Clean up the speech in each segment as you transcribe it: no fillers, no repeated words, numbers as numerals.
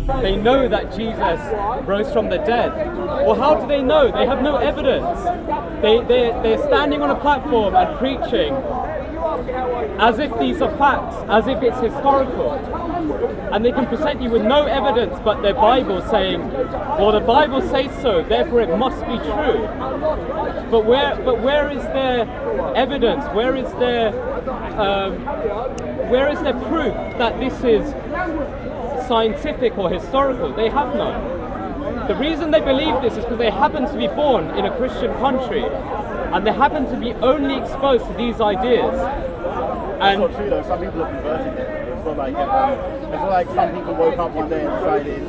they know that Jesus rose from the dead. Well, how do they know? They have no evidence. They're standing on a platform and preaching as if these are facts, as if it's historical. And they can present you with no evidence but their Bible saying, well, the Bible says so, therefore it must be true. But where is their evidence? Where is their proof that this is scientific or historical? They have none. The reason they believe this is because they happen to be born in a Christian country and they happen to be only exposed to these ideas. And it's not true though, some people are converting it. It's not like some people woke up one day and decided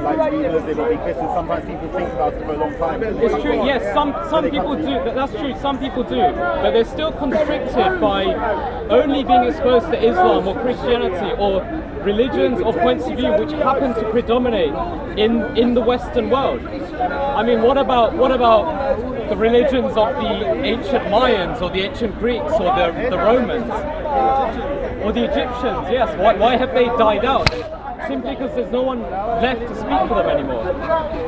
like to be Muslim or be Christian. Sometimes people think about it for a long time. It's true, yes, some people do, that's true, some people do, but they're still constricted by only being exposed to Islam or Christianity or religions or points of view which happen to predominate in the Western world. I mean, what about the religions of the ancient Mayans or the ancient Greeks or the Romans or the Egyptians? Yes, why have they died out? Simply because there's no one left to speak for them anymore.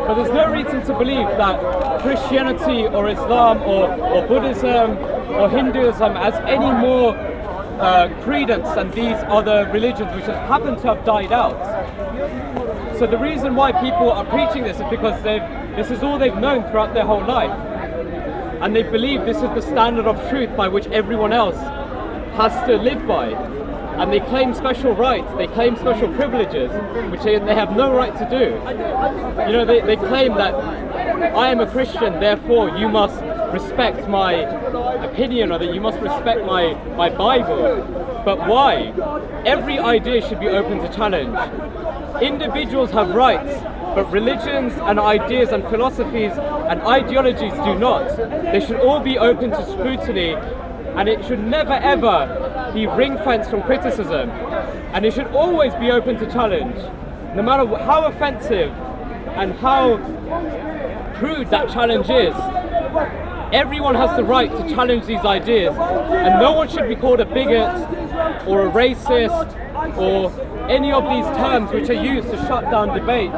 But there's no reason to believe that Christianity or Islam or Buddhism or Hinduism has any more credence than these other religions which have happened to have died out. So the reason why people are preaching this is because this is all they've known throughout their whole life. And they believe this is the standard of truth by which everyone else has to live by. And they claim special rights, they claim special privileges, which they have no right to do. You know, they claim that I am a Christian, therefore you must respect my opinion or that you must respect my Bible. But why? Every idea should be open to challenge. Individuals have rights, but religions and ideas and philosophies and ideologies do not. They should all be open to scrutiny, and it should never ever be ring-fenced from criticism, and it should always be open to challenge, no matter how offensive and how crude that challenge is. Everyone has the right to challenge these ideas, and no one should be called a bigot or a racist or any of these terms which are used to shut down debate.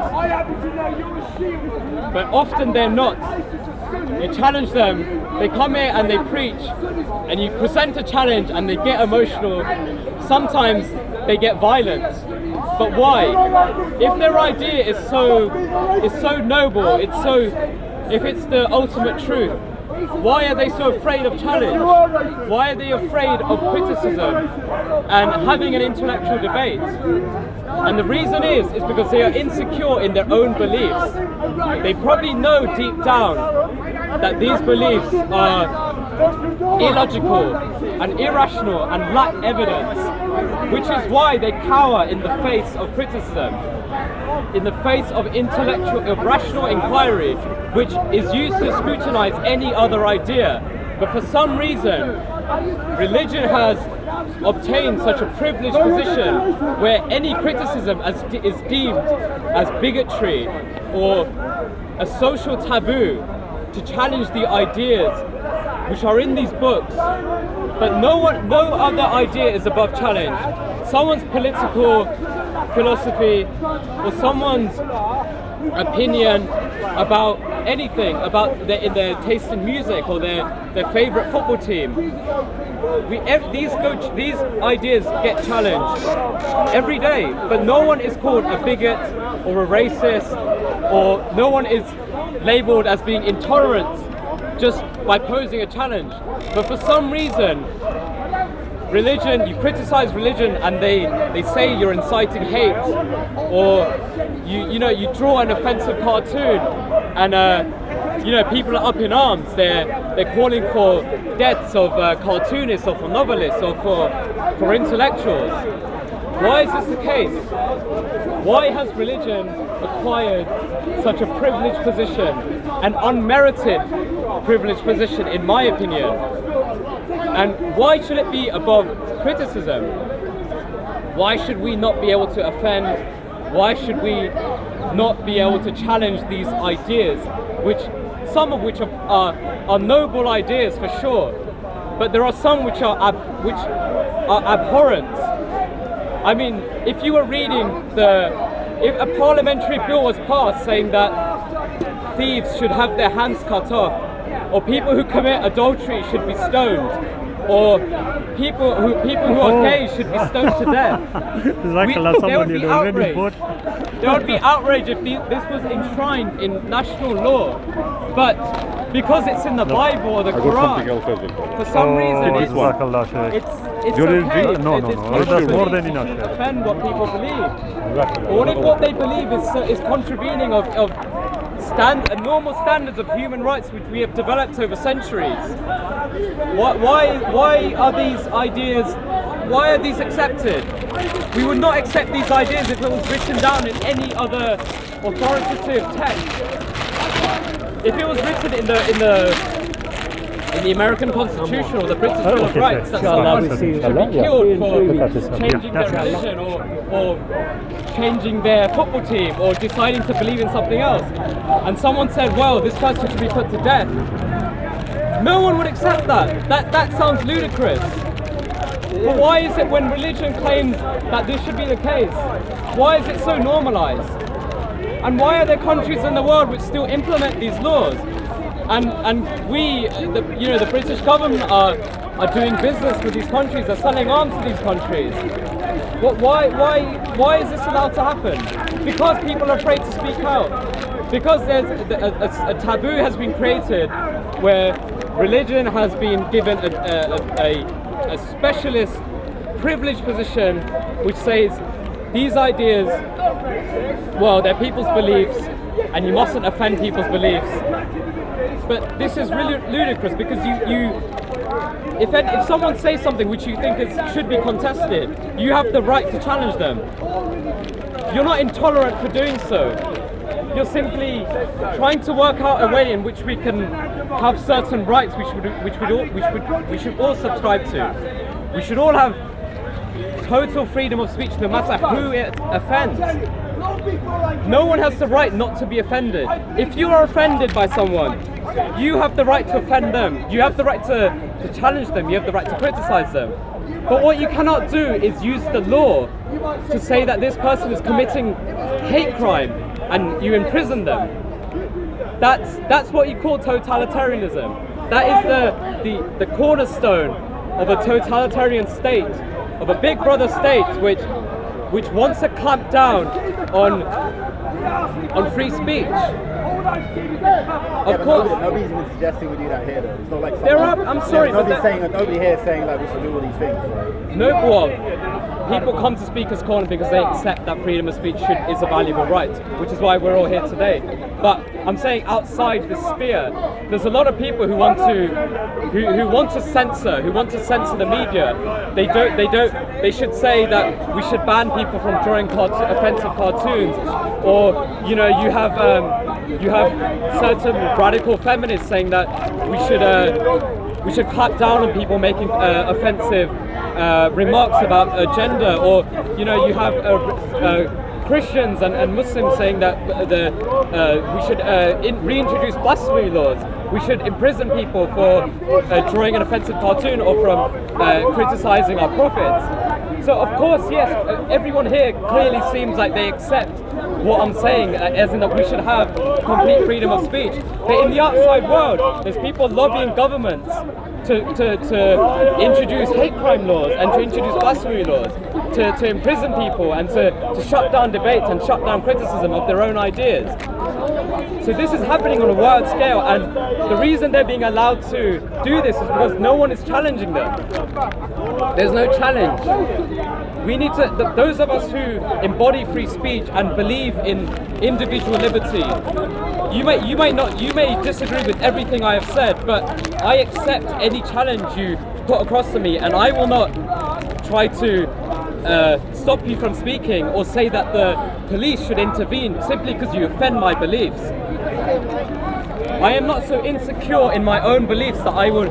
But often they're not. You challenge them, they come here and they preach, and you present a challenge and they get emotional. Sometimes they get violent. But why? If their idea is so noble, if it's the ultimate truth, why are they so afraid of challenge? Why are they afraid of criticism and having an intellectual debate? And the reason is because they are insecure in their own beliefs. They probably know deep down that these beliefs are illogical and irrational and lack evidence, which is why they cower in the face of criticism, in the face of rational inquiry, which is used to scrutinize any other idea. But for some reason, religion has obtained such a privileged position where any criticism is deemed as bigotry or a social taboo to challenge the ideas which are in these books. But no other idea is above challenge. Someone's political philosophy or someone's opinion about anything, about their taste in music or their favorite football team. These ideas get challenged every day, but no one is called a bigot or a racist, or no one is labeled as being intolerant just by posing a challenge. But for some reason, religion, you criticize religion and they say you're inciting hate, or you draw an offensive cartoon and people are up in arms. They're calling for deaths of cartoonists or for novelists or for intellectuals. Why is this the case? Why has religion acquired such a privileged position, an unmerited privileged position in my opinion? And why should it be above criticism? Why should we not be able to offend? Why should we not be able to challenge these ideas, some of which are noble ideas for sure, but there are some which are abhorrent. I mean, if you were reading the if a parliamentary bill was passed saying that thieves should have their hands cut off, or people who commit adultery should be stoned, or people who are gay should be stoned to death, there would be outrage. There would be outrage if this was enshrined in national law. But because it's in the Bible or the Quran, for some reason it's okay. No, that's more than enough. Defend what people believe. But what if what they believe is contravening of normal standards of human rights which we have developed over centuries? Why are these ideas? Why are these accepted? We would not accept these ideas if it was written down in any other authoritative text. If it was written in the American Constitution or the British Bill of Rights that someone should be killed for changing their religion or changing their football team or deciding to believe in something else, and someone said, well, this person should be put to death, no one would accept that. That sounds ludicrous. But why is it when religion claims that this should be the case? Why is it so normalized? And why are there countries in the world which still implement these laws? And we, the British government are doing business with these countries, are selling arms to these countries. Why is this allowed to happen? Because people are afraid to speak out. Because there's a taboo has been created where religion has been given a specialist privileged position which says these ideas, well, they're people's beliefs and you mustn't offend people's beliefs. But this is really ludicrous because if someone says something which you think should be contested, you have the right to challenge them. You're not intolerant for doing so. You're simply trying to work out a way in which we can have certain rights we should all subscribe to. We should all have total freedom of speech no matter who it offends. No one has the right not to be offended. If you are offended by someone, you have the right to offend them. You have the right to challenge them. You have the right to criticize them. But what you cannot do is use the law to say that this person is committing hate crime and you imprison them. That's what you call totalitarianism. That is the cornerstone of a totalitarian state, of a big brother state which wants to clamp down on free speech. Of course, nobody's even suggesting we do that here. Though. It's not like I'm sorry, but nobody here is saying like we should do all these things. Right? No, well, people come to Speaker's Corner because they accept that freedom of speech is a valuable right, which is why we're all here today. But I'm saying outside this sphere, there's a lot of people who want to censor the media. They should say that we should ban people from drawing offensive cartoons, or you have certain radical feminists saying that we should clamp down on people making offensive remarks about gender, or you have Christians and Muslims saying that we should reintroduce blasphemy laws. We should imprison people for drawing an offensive cartoon or from criticizing our prophets. So of course, yes, everyone here clearly seems like they accept what I'm saying, as in that we should have complete freedom of speech. But in the outside world, there's people lobbying governments to introduce hate crime laws and to introduce blasphemy laws, to imprison people and to shut down debate and shut down criticism of their own ideas. So this is happening on a wide scale, and the reason they're being allowed to do this is because no one is challenging them. There's no challenge. We need to, those of us who embody free speech and believe in individual liberty, you may disagree with everything I have said, but I accept any challenge you put across to me, and I will not try to stop you from speaking or say that the police should intervene simply because you offend my beliefs. I am not so insecure in my own beliefs that I would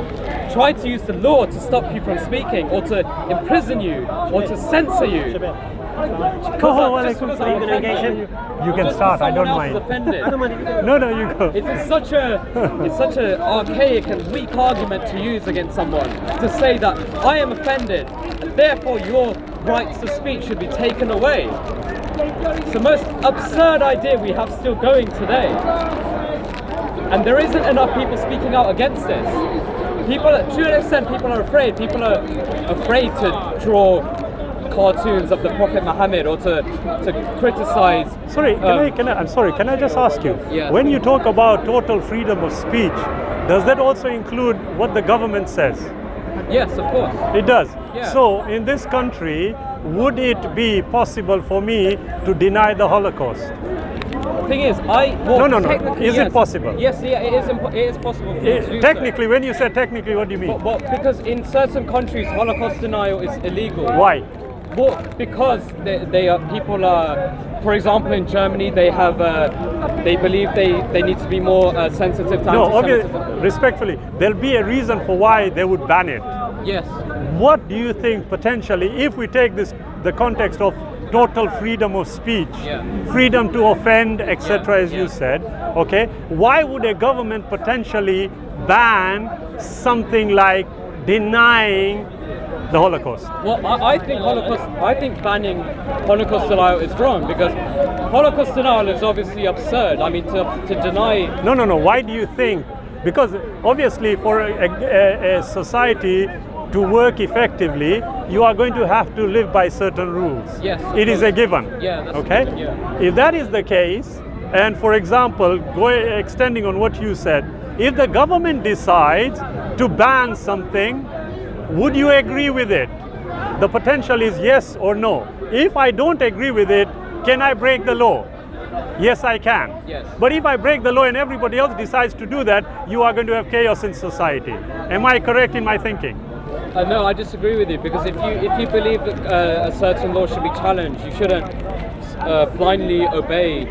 try to use the law to stop you from speaking or to imprison you or to censor you. You can start, I don't mind. No, you go. It's such an archaic and weak argument to use against someone, to say that I am offended and therefore your rights to speech should be taken away. It's the most absurd idea we have still going today. And there isn't enough people speaking out against this. People, to an extent, people are afraid. People are afraid to draw cartoons of the Prophet Muhammad or to criticize. Sorry, I'm sorry, can I just ask you? Yes. When you talk about total freedom of speech, does that also include what the government says? Yes, of course. It does. Yeah. So in this country, would it be possible for me to deny the Holocaust? The thing is, No. technically, Is yes. it possible? Yes, yeah, it is possible for you to do Technically, when you say technically, what do you mean? Well, because in certain countries, Holocaust denial is illegal. Why? Well, because people are, for example, in Germany, they believe they need to be more sensitive to No, anti-Semitism. respectfully, there'll be a reason for why they would ban it. Yes. What do you think potentially, if we take the context of total freedom of speech, freedom to offend, etc., as you said, okay, why would a government potentially ban something like denying the Holocaust? Well, I think banning Holocaust denial is wrong, because Holocaust denial is obviously absurd. I mean, to deny... No. Why do you think? Because obviously for a society to work effectively, you are going to have to live by certain rules. Yes. It is a given. Yeah, that's okay? a given, yeah. If that is the case, and for example, extending on what you said, if the government decides to ban something, would you agree with it? The potential is yes or no. If I don't agree with it, can I break the law? Yes, I can. Yes. But if I break the law and everybody else decides to do that, you are going to have chaos in society. Am I correct in my thinking? No, I disagree with you, because if you believe that a certain law should be challenged, you shouldn't blindly obey.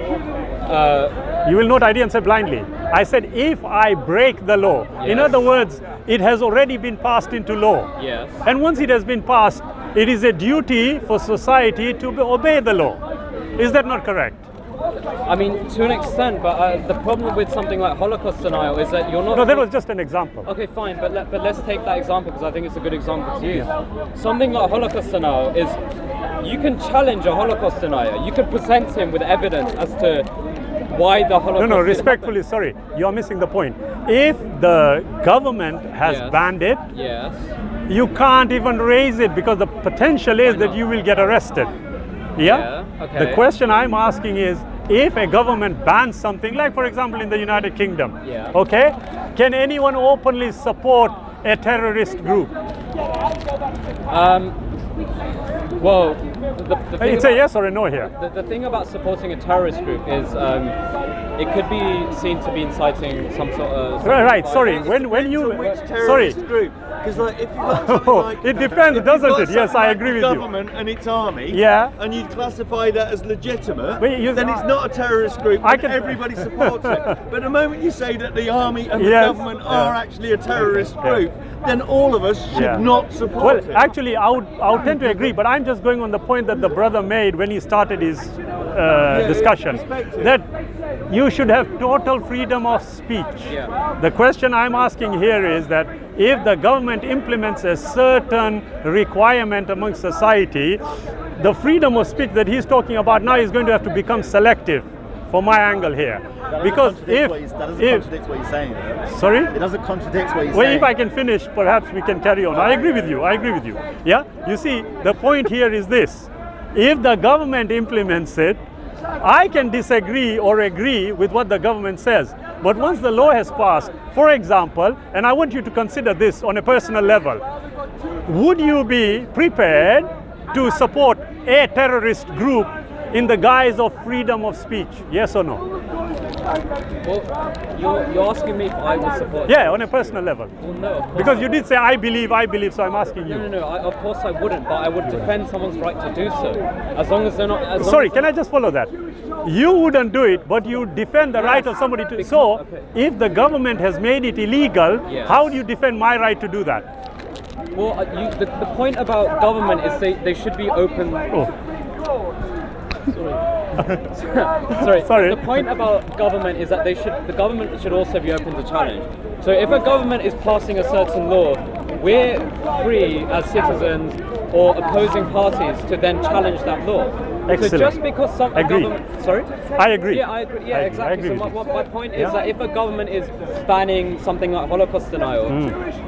You will note I didn't say blindly. I said if I break the law. Yes. In other words, it has already been passed into law. Yes. And once it has been passed, it is a duty for society to obey the law. Is that not correct? I mean, to an extent, but the problem with something like Holocaust denial is that you're not... No, that was just an example. Okay, fine, but let's take that example, because I think it's a good example to use. Something like Holocaust denial is, you can challenge a Holocaust denier. You can present him with evidence as to why the Holocaust... No, respectfully, sorry, you're missing the point. If the government has banned it, you can't even raise it, because the potential is that you will get arrested. Yeah? Okay. The question I'm asking is, if a government bans something, like for example in the United Kingdom, okay, can anyone openly support a terrorist group? Well, it's a yes or a no here. The thing about supporting a terrorist group is it could be seen to be inciting some sort of... Right, sorry, when you... Sorry. Group. Because like, if you've got it depends, doesn't it? Yes, I agree with you. Government and its army, and you classify that as legitimate, then it's not a terrorist group. And everybody supports it. But the moment you say that the army and the government are actually a terrorist group, then all of us should not support it. Well, actually, I would tend to agree, but I'm just going on the point that the brother made when he started his discussion, that you should have total freedom of speech. The question I'm asking here is that if the government implements a certain requirement among society, the freedom of speech that he's talking about now is going to have to become selective, from my angle here. Because that doesn't contradict what you're saying, though. Sorry? It doesn't contradict what you're saying. Well, if I can finish, perhaps we can carry on. I agree with you. Yeah? You see, the point here is this. If the government implements it, I can disagree or agree with what the government says. But once the law has passed, for example, and I want you to consider this on a personal level, would you be prepared to support a terrorist group in the guise of freedom of speech? Yes or no? Well, you're asking me if I would support... Yeah, on a personal level. Well, no, of course because you did say, I believe, so I'm asking you. No, of course I wouldn't, but I would defend someone's right to do so. As long as they're not... Sorry, can I just follow that? You wouldn't do it, but you defend the right of somebody to... So, if the government has made it illegal, how do you defend my right to do that? Well, the point about government is they should be open... Sorry. The point about government is that the government should also be open to challenge. So if a government is passing a certain law, we're free as citizens or opposing parties to then challenge that law. Excellent. So just because some government, sorry? I agree. Yeah, I agree. Yeah, exactly. I agree So my point is that if a government is banning something like Holocaust denial,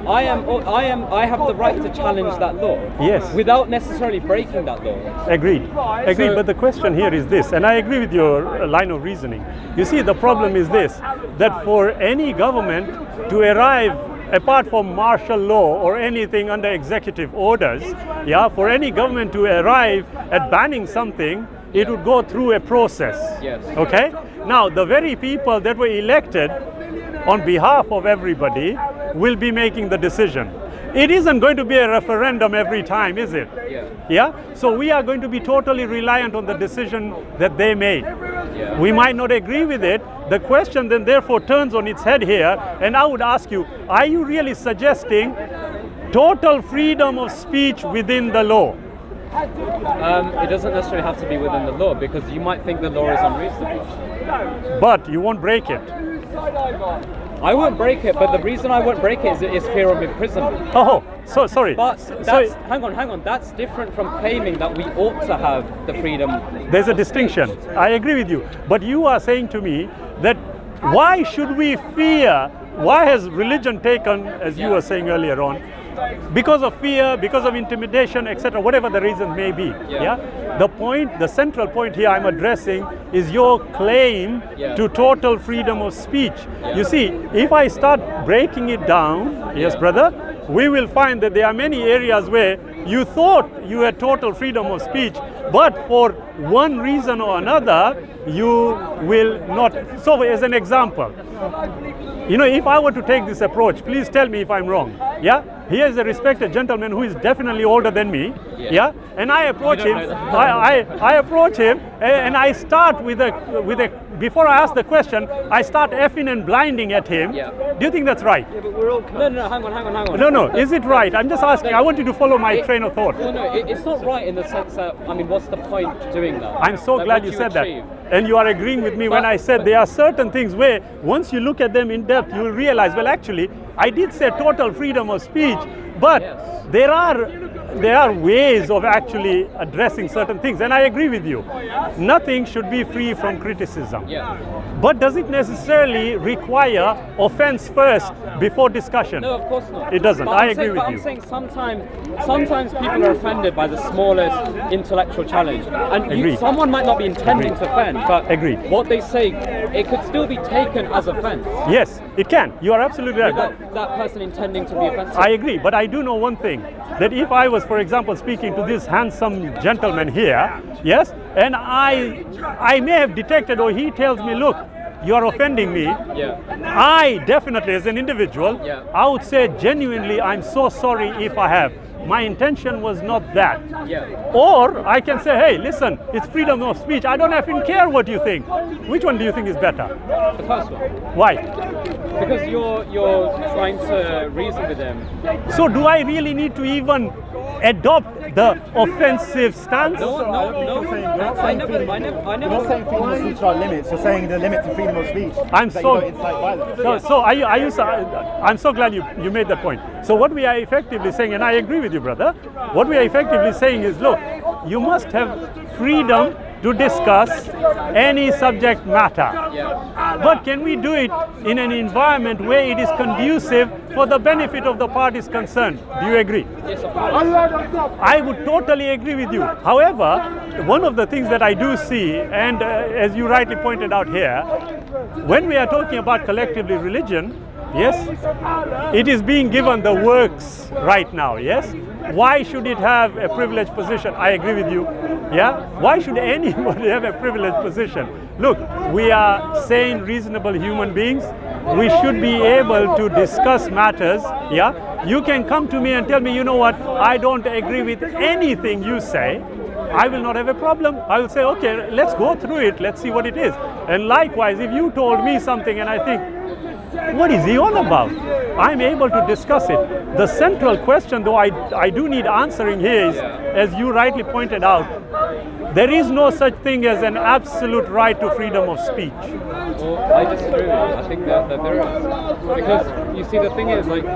I have the right to challenge that law. Yes. Without necessarily breaking that law. Agreed. But the question here is this, and I agree with your line of reasoning. You see, the problem is this, that for any government to arrive, apart from martial law or anything under executive orders, for any government to arrive at banning something, it would go through a process. Yes. Okay? Now, the very people that were elected on behalf of everybody will be making the decision. It isn't going to be a referendum every time, is it? Yeah? So we are going to be totally reliant on the decision that they make. Yeah. We might not agree with it. The question then therefore turns on its head here, and I would ask you, are you really suggesting total freedom of speech within the law? It doesn't necessarily have to be within the law, because you might think the law is unreasonable. But you won't break it. I won't break it, but the reason I won't break it is fear of imprisonment. Oh, so sorry. But that's, hang on. That's different from claiming that we ought to have the freedom. There's a distinction. I agree with you. But you are saying to me that why should we fear? Why has religion taken, as you were saying earlier on, because of fear, because of intimidation, etc., whatever the reason may be. The central point here I'm addressing is your claim to total freedom of speech. You see, if I start breaking it down, yes, brother, we will find that there are many areas where you thought you had total freedom of speech, but for one reason or another, you will not. So, as an example, if I were to take this approach, please tell me if I'm wrong. Here is a respected gentleman who is definitely older than me. And I approach him. I approach him, and I start with a. Before I ask the question, I start effing and blinding at him. Do you think that's right? Yeah, but we're all no, hang on. No, is it right? I'm just asking. I want you to follow my train of thought. No, it's not right in the sense that, what's the point doing that? I'm so glad you said that. And you are agreeing with me when I said there are certain things where once you look at them in depth, you will realize, well, actually, I did say total freedom of speech, but there are ways of actually addressing certain things, and I agree with you. Nothing should be free from criticism. But does it necessarily require offense first before discussion? No, of course not. It doesn't. I agree with you. I'm saying sometimes people are offended by the smallest intellectual challenge, and someone might not be intending to offend, but what they say, it could still be taken as offense. Yes, it can. You are absolutely right. That person intending to be offensive. I agree, but I do know one thing, that if I was, for example, speaking to this handsome gentleman here, yes, and I may have detected, or he tells me, look, you are offending me. I definitely, as an individual, I would say genuinely, I'm so sorry if I have. My intention was not that. Or I can say, hey, listen, it's freedom of speech. I don't even care what you think. Which one do you think is better? The first one. Why? Because you're trying to reason with them. So do I really need to even adopt the offensive stance? No. I never saying freedom of speech are limits. You're saying the limit to freedom of speech. I'm so glad you made that point. So what we are effectively saying, and I agree with you, brother, what we are effectively saying is, look, you must have freedom to discuss any subject matter. But can we do it in an environment where it is conducive for the benefit of the parties concerned? Do you agree? Yes, of course. I would totally agree with you. However, one of the things that I do see, and as you rightly pointed out here, when we are talking about collectively religion, yes, it is being given the works right now, yes? Why should it have a privileged position? I agree with you. Why should anybody have a privileged position? Look, we are sane, reasonable human beings. We should be able to discuss matters. You can come to me and tell me, you know what, I don't agree with anything you say. I will not have a problem. I will say, okay, let's go through it. Let's see what it is. And likewise, if you told me something and I think, what is he on about? I'm able to discuss it. The central question, though, I do need answering here is, as you rightly pointed out, there is no such thing as an absolute right to freedom of speech. Well, I disagree with you. I think that there is. Because, you see, the thing is, like,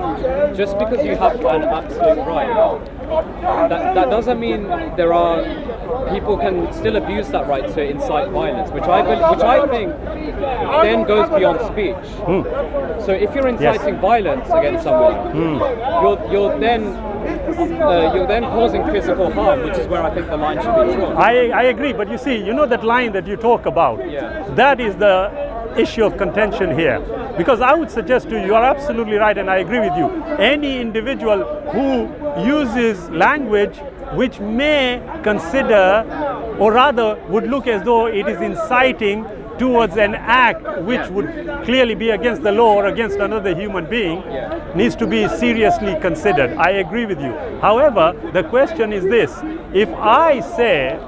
just because you have an absolute right, that doesn't mean there are people can still abuse that right to incite violence, which I think then goes beyond speech. So if you're inciting violence against someone, you're then causing physical harm, which is where I think the line should be drawn. I agree, but you see, you know that line that you talk about, that is the issue of contention here. Because I would suggest to you, you are absolutely right, and I agree with you. Any individual who uses language which may consider, or rather would look as though it is inciting towards an act which would clearly be against the law or against another human being, needs to be seriously considered. I agree with you. However, the question is this: if I say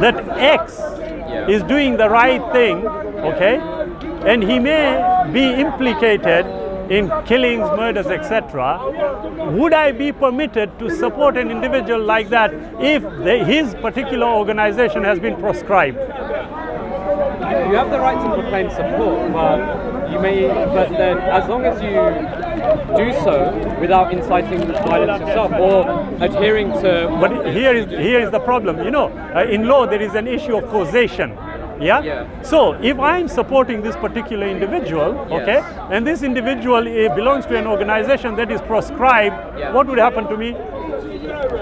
that X is doing the right thing, okay, and he may be implicated in killings, murders, etc., would I be permitted to support an individual like that if his particular organization has been proscribed? You have the right to proclaim support, but then as long as you do so without inciting violence yourself or adhering to... But here is the problem. You know, in law there is an issue of causation. Yeah? So if I'm supporting this particular individual, okay, and this individual belongs to an organization that is proscribed, what would happen to me?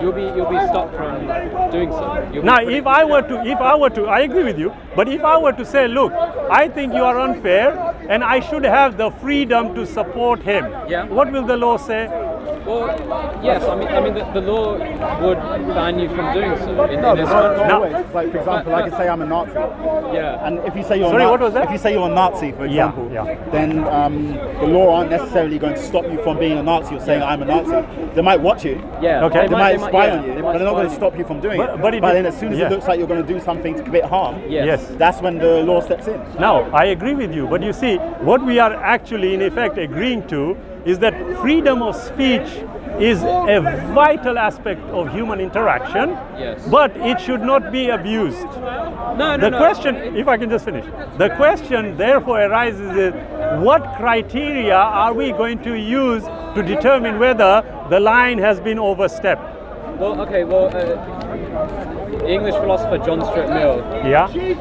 You'll be stopped from doing so. Now, if I were to, I agree with you, but if I were to say, look, I think you are unfair and I should have the freedom to support him, what will the law say? Well, yes, I mean the law would ban you from doing so. Not always. Like, for example, I could say I'm a Nazi. And if you say you're if you say you're a Nazi, for example, then the law aren't necessarily going to stop you from being a Nazi or saying I'm a Nazi. They might watch you. Okay. They might spy on you, but they're not going to stop you from doing it. But then as soon as it looks like you're going to do something to commit harm, that's when the law steps in. Now, I agree with you, but you see, what we are actually in effect agreeing to is that freedom of speech is a vital aspect of human interaction, but it should not be abused. The question, if I can just finish, the question therefore arises is, what criteria are we going to use to determine whether the line has been overstepped? English philosopher John Stuart Mill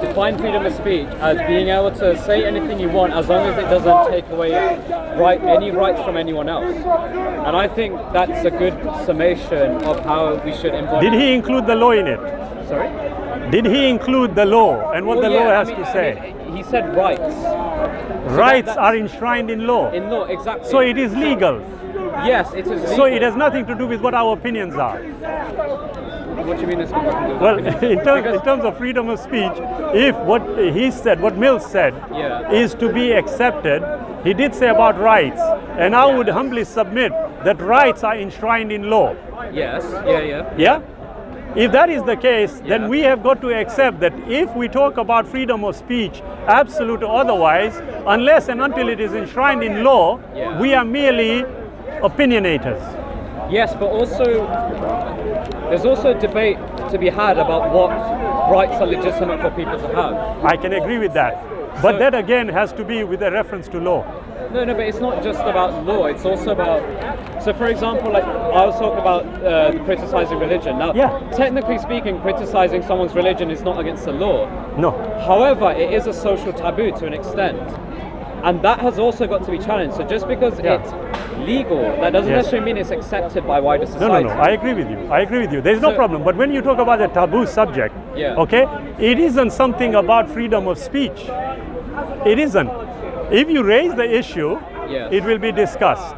defined freedom of speech as being able to say anything you want as long as it doesn't take away any rights from anyone else. And I think that's a good summation of how we should embody. Did he include the law in it? Sorry? Did he include the law and what the law has to say? He said rights. Rights are enshrined in law. In law, exactly. So it is legal. Yes, it is legal. So it has nothing to do with what our opinions are. What do you mean it's got nothing to do with Well, in terms of freedom of speech, if what he said, what Mill said, is to be accepted, he did say about rights, and I would humbly submit that rights are enshrined in law. Yes, Yeah? If that is the case, then we have got to accept that if we talk about freedom of speech, absolute or otherwise, unless and until it is enshrined in law, we are merely opinionators. Yes, but also there's also a debate to be had about what rights are legitimate for people to have. I can agree with that. But that again has to be with a reference to law. No, but it's not just about law, it's also about... So for example, like I was talking about criticizing religion. Now, technically speaking, criticizing someone's religion is not against the law. No. However, it is a social taboo to an extent. And that has also got to be challenged. So just because it's legal, that doesn't necessarily mean it's accepted by wider society. No, I agree with you. There's no problem. But when you talk about a taboo subject, okay, it isn't something about freedom of speech. It isn't. If you raise the issue, it will be discussed.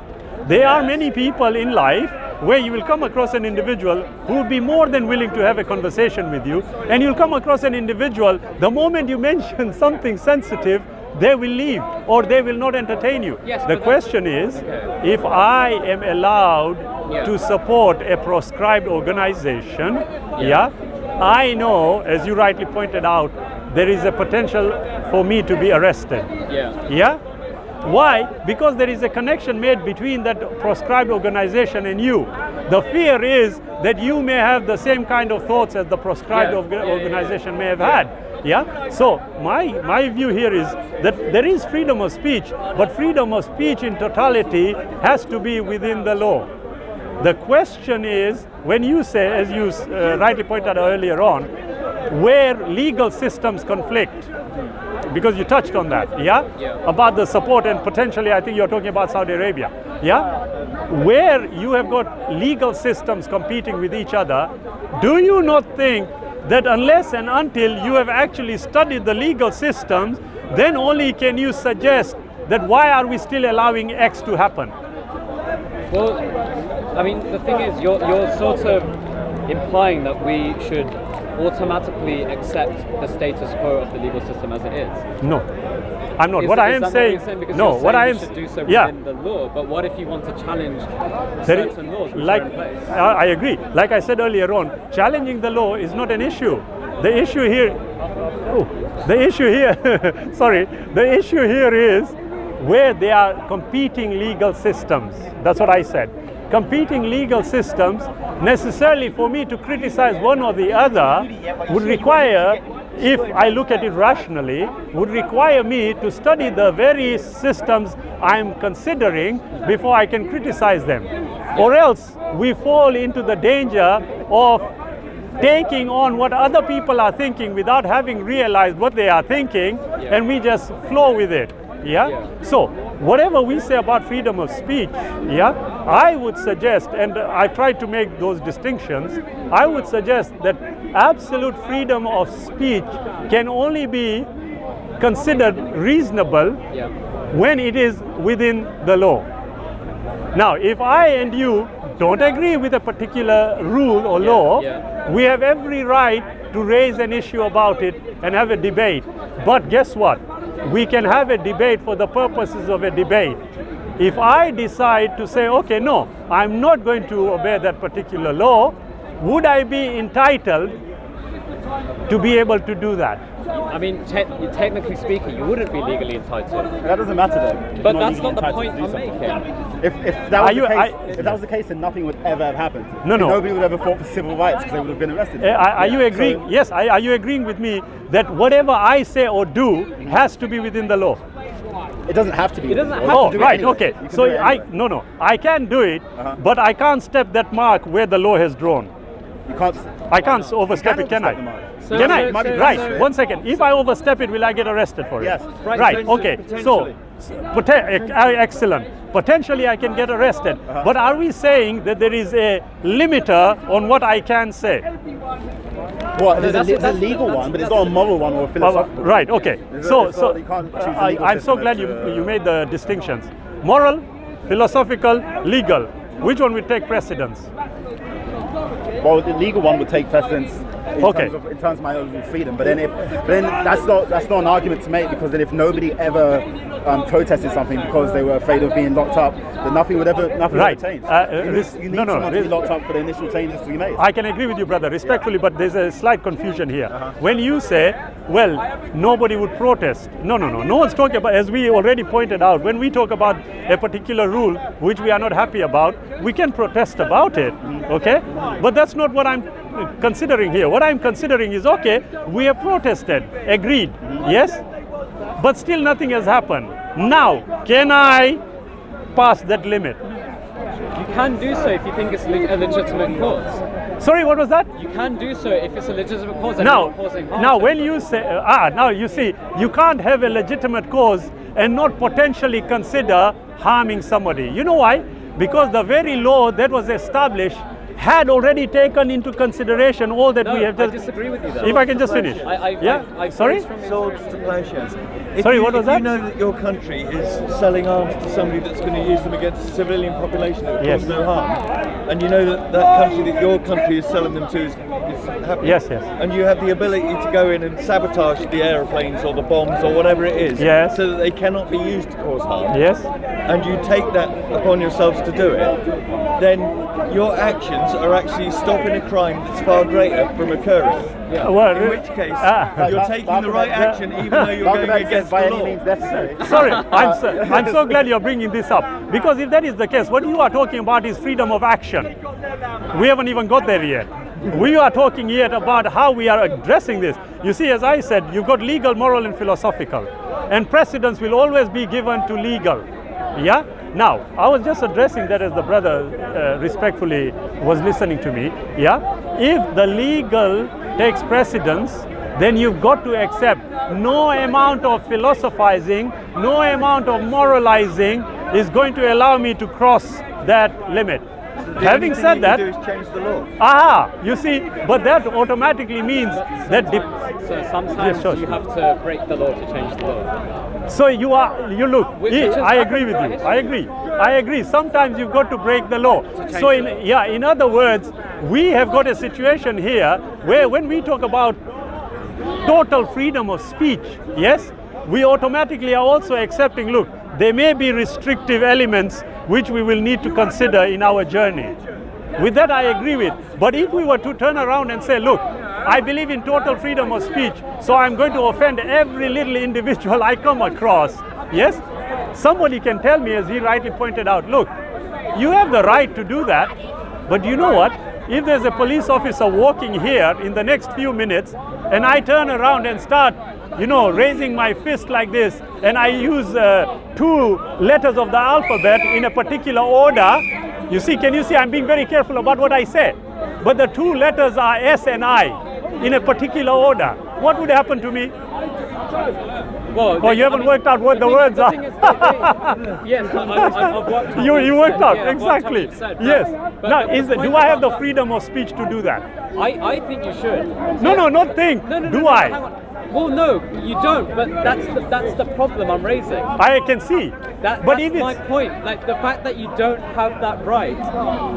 There are many people in life where you will come across an individual who will be more than willing to have a conversation with you, and you'll come across an individual, the moment you mention something sensitive, they will leave or they will not entertain you. The question is, if I am allowed to support a proscribed organization, I know, as you rightly pointed out, there is a potential for me to be arrested. Why? Because there is a connection made between that proscribed organization and you. The fear is that you may have the same kind of thoughts as the proscribed organization may have had. So my view here is that there is freedom of speech, but freedom of speech in totality has to be within the law. The question is, when you say, as you rightly pointed out earlier on, where legal systems conflict, because you touched on that, about the support, and potentially I think you're talking about Saudi Arabia, where you have got legal systems competing with each other. Do you not think that unless and until you have actually studied the legal systems, then only can you suggest that why are we still allowing X to happen? Well, I mean, the thing is, you're sort of implying that we should automatically accept the status quo of the legal system as it is. No, I'm not. What I am saying, no, what I am should do so within the law. But what if you want to challenge certain laws which are in place? I agree. Like I said earlier on, challenging the law is not an issue. The issue here, sorry, the issue here is where there are competing legal systems. That's what I said. Competing legal systems, necessarily for me to criticize one or the other would require, if I look at it rationally, would require me to study the very systems I'm considering before I can criticize them. Or else we fall into the danger of taking on what other people are thinking without having realized what they are thinking, and we just flow with it. So whatever we say about freedom of speech, I would suggest, and I try to make those distinctions, I would suggest that absolute freedom of speech can only be considered reasonable when it is within the law. Now, if I and you don't agree with a particular rule or law, we have every right to raise an issue about it and have a debate. But guess what? We can have a debate for the purposes of a debate. If I decide to say, okay, no, I'm not going to obey that particular law, would I be entitled to be able to do that? I mean, technically speaking, you wouldn't be legally entitled. That doesn't matter though. But that's not the point I'm making. If that was the case, then nothing would ever have happened. No. Nobody would ever fought for civil rights because they would have been arrested. Are you agreeing? So, yes. Are you agreeing with me that whatever I say or do has to be within the law? It doesn't have to be. It doesn't have to do right, anyway. Okay. So I can do it, but I can't step that mark where the law has drawn. You can't. I can't overstep it, can I? Can I? Right. 1 second. If I overstep it, will I get arrested for it? Yes. Right. Okay. So, excellent. Potentially, I can get arrested. But are we saying that there is a limiter on what I can say? Well, there's a legal one, but it's not a moral one or a philosophical. Right. Okay. I'm so glad you made the distinctions. Moral, philosophical, legal. Which one will take precedence? Well, the legal one would take precedence in terms of my own freedom. But then that's not an argument to make, because then if nobody ever protested something because they were afraid of being locked up, then nothing would ever change. You need someone to be locked up for the initial changes to be made. I can agree with you, brother, respectfully, but there's a slight confusion here. When you say, well, nobody would protest. No one's talking about, as we already pointed out, when we talk about a particular rule which we are not happy about, we can protest about it, okay? But that's not what I'm considering here. What I'm considering is, okay, we have protested, agreed, yes? But still nothing has happened. Now, can I pass that limit? You can do so if you think it's a legitimate cause. Sorry, what was that? You can do so if it's a legitimate cause and not causing harm. Now, when you say, now you see, you can't have a legitimate cause and not potentially consider harming somebody. You know why? Because the very law that was established had already taken into consideration all that we have just... I disagree with you though. If I can just finish. Sorry? Swords to plowshares. Sorry, what was that? You know that your country is selling arms to somebody that's going to use them against the civilian population that will cause no harm, and you know that country that your country is selling them to is happy. Yes. And you have the ability to go in and sabotage the aeroplanes or the bombs or whatever it is, so that they cannot be used to cause harm. Yes. And you take that upon yourselves to do it, then your actions are actually stopping a crime that's far great from occurring. Well, in which case, you're taking the right action even though you're going against the law. Sorry, I'm so glad you're bringing this up, because if that is the case, what you are talking about is freedom of action. We haven't even got there yet. We are talking yet about how we are addressing this. You see, as I said, you've got legal, moral and philosophical, and precedence will always be given to legal. Now, I was just addressing that as the brother respectfully was listening to me. Yeah, if the legal takes precedence, then you've got to accept no amount of philosophizing, no amount of moralizing is going to allow me to cross that limit. Having said that, do is change the law. You see, but that automatically means that. So sometimes you have to break the law to change the law. So you look. I agree with you. I agree. Sometimes you've got to break the law. So in other words, we have got a situation here where when we talk about total freedom of speech, yes, we automatically are also accepting, look, there may be restrictive elements which we will need to consider in our journey. With that I agree with. But if we were to turn around and say, look, I believe in total freedom of speech, so I'm going to offend every little individual I come across, yes, somebody can tell me, as he rightly pointed out, look, you have the right to do that, but you know what? If there's a police officer walking here in the next few minutes and I turn around and start, raising my fist like this, and I use 2 letters of the alphabet in a particular order, can you see I'm being very careful about what I say? But the 2 letters are S and I in a particular order. What would happen to me? Well, you haven't worked out what the words are. Yes, I've worked out. You worked out, exactly. Yes. Now, do I have the freedom of speech to do that? I think you should. No, not think. Do I? Hang on. Well, no, you don't. But that's the problem I'm raising. I can see. That's my point. Like, the fact that you don't have that right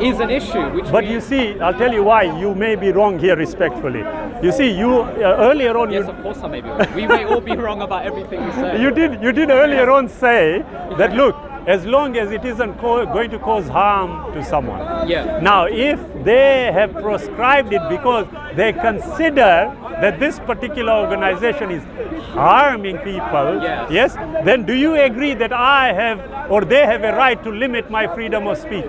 is an issue. But you see, I'll tell you why you may be wrong here, respectfully. You see, you earlier on. Yes, of course I may be wrong. We may all be wrong about everything we say. You did earlier on say that, look, as long as it isn't going to cause harm to someone. Yeah. Now, if they have proscribed it because they consider that this particular organization is harming people, yes, then do you agree that I have or they have a right to limit my freedom of speech?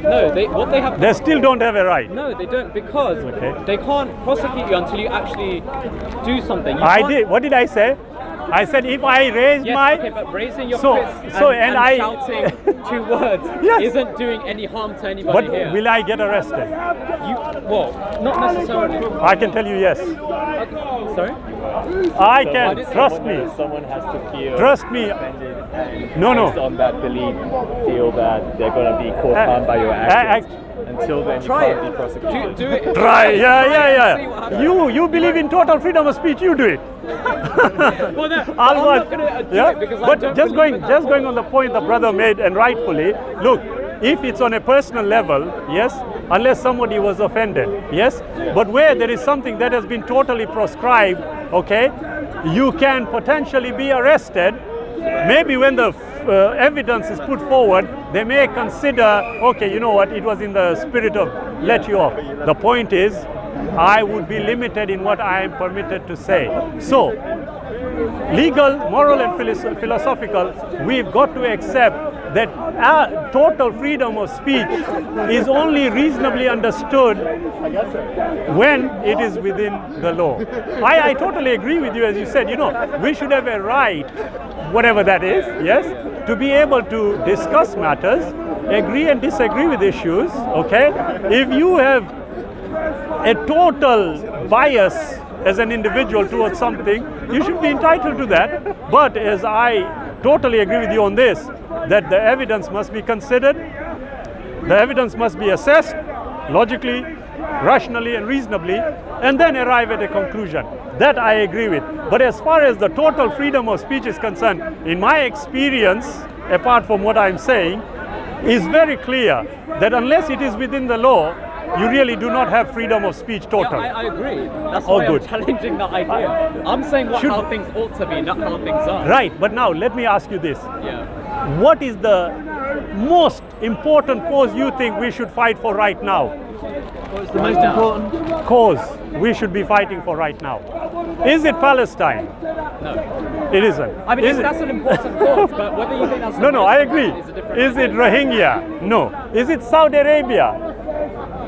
No, they still don't have a right. No, they don't, because they can't prosecute you until you actually do something. What did I say? I said if I raise but raising your fist and shouting 2 words isn't doing any harm to anybody here. But will I get arrested? Not necessarily. I can tell you yes. Okay. Sorry? I can. Trust me. Someone has to feel trust me. Based on that belief, feel that they're going to be caused harm by your actions. Until then, you can't be prosecuted. Do it. Try. Yeah. You believe in total freedom of speech. You do it. Well, no, I'm not going to do it because I don't just going on the point the brother made, and rightfully, look, if it's on a personal level, yes, unless somebody was offended, yes, but where there is something that has been totally proscribed, okay, you can potentially be arrested. Maybe when the evidence is put forward, they may consider, okay, you know what, it was in the spirit of let you off. The point is, I would be limited in what I am permitted to say. So, legal, moral and philosophical, we've got to accept that total freedom of speech is only reasonably understood when it is within the law. I totally agree with you, as you said, we should have a right, whatever that is, yes, to be able to discuss matters, agree and disagree with issues, okay? If you have a total bias as an individual towards something, you should be entitled to that. But as I totally agree with you on this, that the evidence must be considered, the evidence must be assessed logically, rationally and reasonably, and then arrive at a conclusion. That I agree with. But as far as the total freedom of speech is concerned, in my experience, apart from what I'm saying, is very clear that unless it is within the law, you really do not have freedom of speech total. Yeah, I agree. That's why I'm challenging that idea. I'm saying how things ought to be, not how things are. Right, but now let me ask you this. Yeah. What is the most important cause you think we should fight for right now? What's the most important cause we should be fighting for right now? Is it Palestine? No. It isn't. I mean, that's an important cause, but whether you think that's No, I agree. Is it Rohingya? No. Is it Saudi Arabia?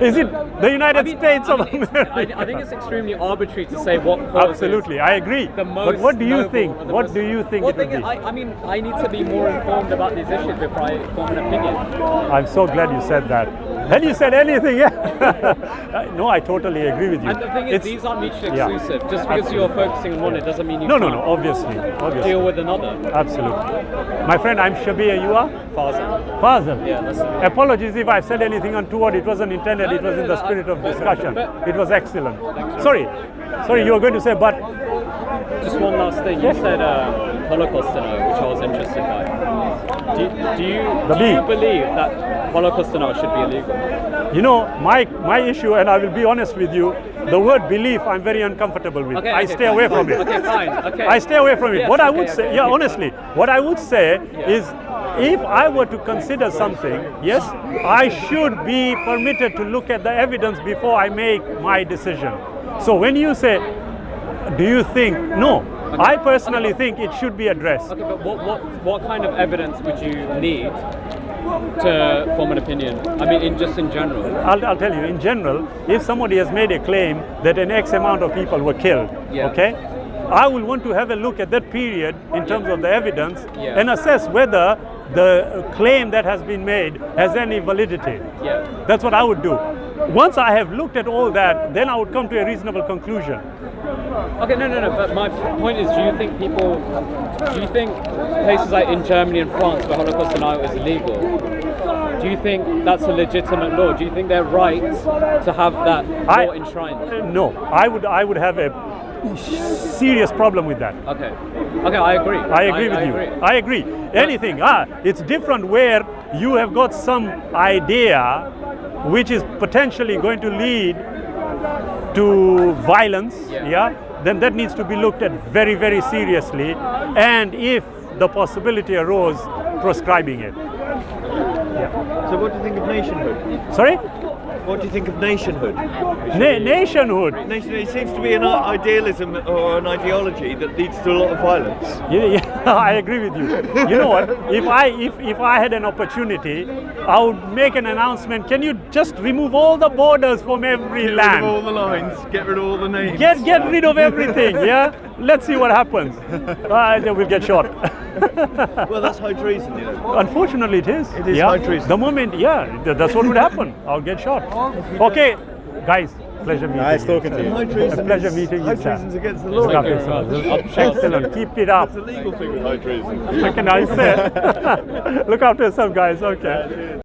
Is it the United States of America. I think it's extremely arbitrary to say what causes. Absolutely, I agree. But what do you think? What do you think it would be? I mean, I need to be more informed about these issues before I form an opinion. I'm so glad you said that. Had you said anything, no, I totally agree with you. And the thing is, these aren't mutually exclusive. Just because you're focusing on one, it doesn't mean you can't obviously. deal with another. Absolutely. My friend, I'm Shabir, you are? Fazal. Yeah, that's it. Apologies if I've said anything untoward. It wasn't intended. It was in the spirit of discussion. It was excellent. Sorry, you were going to say, but... Just one last thing. You said Holocaust denial, which I was interested by. Do you believe that Holocaust denial should be illegal? You know, my issue, and I will be honest with you, the word belief I'm very uncomfortable with. I stay away from it. Okay, fine. Okay. I stay away from it. What I would say, honestly, what I would say is, if I were to consider something, yes, I should be permitted to look at the evidence before I make my decision. So when you say, do you think? No. Okay. I personally think it should be addressed. Okay, but what kind of evidence would you need to form an opinion? I mean, in general. I'll tell you, in general, if somebody has made a claim that an X amount of people were killed, okay, I will want to have a look at that period in terms of the evidence and assess whether the claim that has been made has any validity. That's what I would do. Once I have looked at all that, then I would come to a reasonable conclusion. Okay, no. But my point is, do you think places like in Germany and France where Holocaust denial is illegal, do you think that's a legitimate law? Do you think they're right to have that law enshrined? No, I would have a serious problem with that. Okay, I agree. I agree with you. I agree. Anything. It's different where you have got some idea which is potentially going to lead to violence, then that needs to be looked at very, very seriously, and if the possibility arose, proscribing it. So what do you think of nationhood? Sorry? What do you think of nationhood? Nationhood? It seems to be an idealism or an ideology that leads to a lot of violence. Yeah, I agree with you. You know what? If I had an opportunity, I would make an announcement. Can you just remove all the borders from every land? Get rid of all the lines. Get rid of all the names. Get rid of everything. Yeah. Let's see what happens. Then we'll get shot. Well, that's high treason, you know. Unfortunately, it is. It is high treason. The moment, that's what would happen. I'll get shot. Okay, guys. Pleasure meeting you. Nice talking to you. A pleasure meeting you, High sir. treason's against the law. Excellent. Keep it up. It's a legal thing with high treason. What can I say? Look after yourself, guys. Okay.